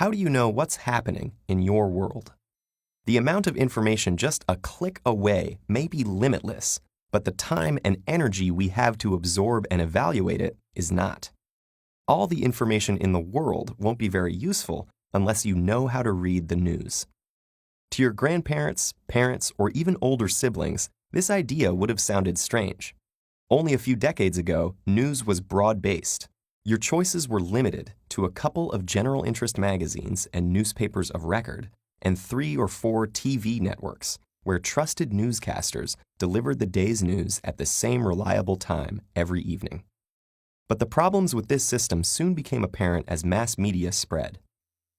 how do you know what's happening in your world? The amount of information just a click away may be limitless, but the time and energy we have to absorb and evaluate it is not. All the information in the world won't be very useful unless you know how to read the news. To your grandparents, parents, or even older siblings, this idea would have sounded strange. Only a few decades ago, news was broad-based. Your choices were limited to a couple of general interest magazines and newspapers of record, and 3 or 4 TV networks, where trusted newscasters delivered the day's news at the same reliable time every evening. But the problems with this system soon became apparent as mass media spread.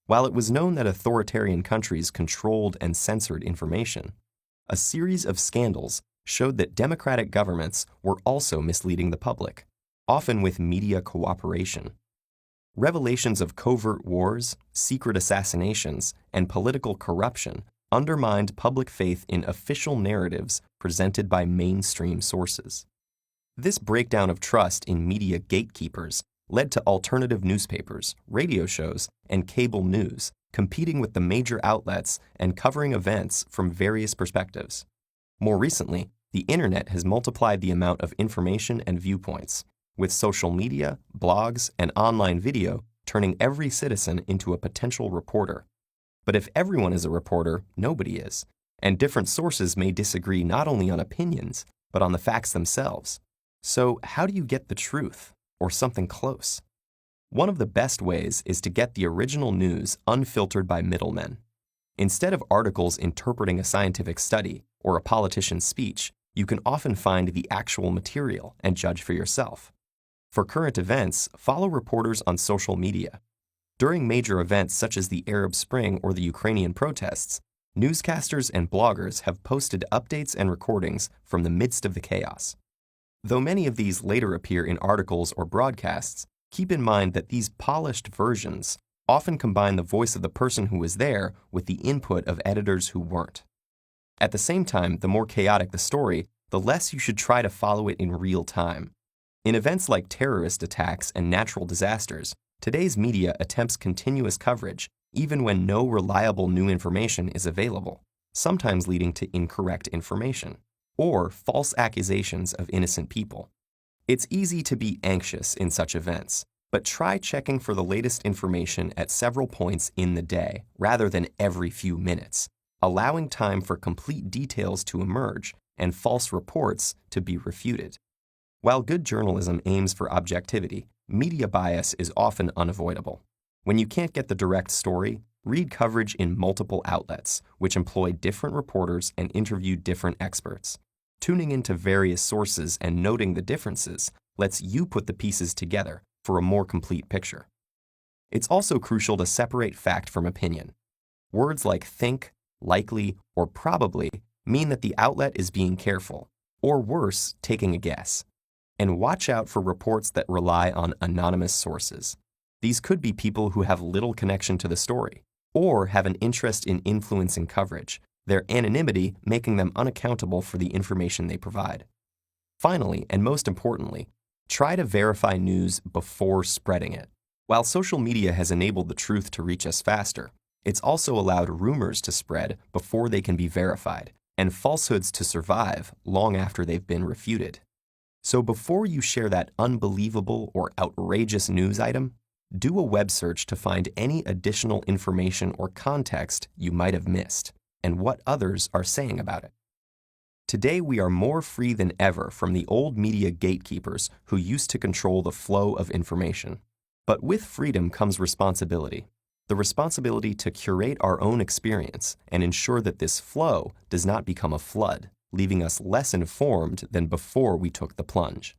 While it was known that authoritarian countries controlled and censored information, a series of scandals showed that democratic governments were also misleading the public, often with media cooperation. Revelations of covert wars, secret assassinations, and political corruption undermined public faith in official narratives presented by mainstream sources. This breakdown of trust in media gatekeepers led to alternative newspapers, radio shows, and cable news competing with the major outlets and covering events from various perspectives. More recently, the internet has multiplied the amount of information and viewpoints, with social media, blogs, and online video turning every citizen into a potential reporter. But if everyone is a reporter, nobody is, and different sources may disagree not only on opinions, but on the facts themselves. So how do you get the truth, or something close? One of the best ways is to get the original news unfiltered by middlemen. Instead of articles interpreting a scientific study or a politician's speech, you can often find the actual material and judge for yourself. For current events, follow reporters on social media. During major events such as the Arab Spring or the Ukrainian protests, newscasters and bloggers have posted updates and recordings from the midst of the chaos. Though many of these later appear in articles or broadcasts, keep in mind that these polished versions often combine the voice of the person who was there with the input of editors who weren't. At the same time, the more chaotic the story, the less you should try to follow it in real time. In events like terrorist attacks and natural disasters, today's media attempts continuous coverage, even when no reliable new information is available, sometimes leading to incorrect information or false accusations of innocent people. It's easy to be anxious in such events, but try checking for the latest information at several points in the day rather than every few minutes, allowing time for complete details to emerge and false reports to be refuted. While good journalism aims for objectivity, media bias is often unavoidable. When you can't get the direct story, read coverage in multiple outlets, which employ different reporters and interview different experts. Tuning into various sources and noting the differences lets you put the pieces together for a more complete picture. It's also crucial to separate fact from opinion. Words like think, likely, or probably mean that the outlet is being careful, or worse, taking a guess. And watch out for reports that rely on anonymous sources. These could be people who have little connection to the story, or have an interest in influencing coverage, their anonymity making them unaccountable for the information they provide. Finally, and most importantly, try to verify news before spreading it. While social media has enabled the truth to reach us faster, it's also allowed rumors to spread before they can be verified, and falsehoods to survive long after they've been refuted. So before you share that unbelievable or outrageous news item, do a web search to find any additional information or context you might have missed, and what others are saying about it. Today, we are more free than ever from the old media gatekeepers who used to control the flow of information. But with freedom comes responsibility. The responsibility to curate our own experience and ensure that this flow does not become a flood, leaving us less informed than before we took the plunge.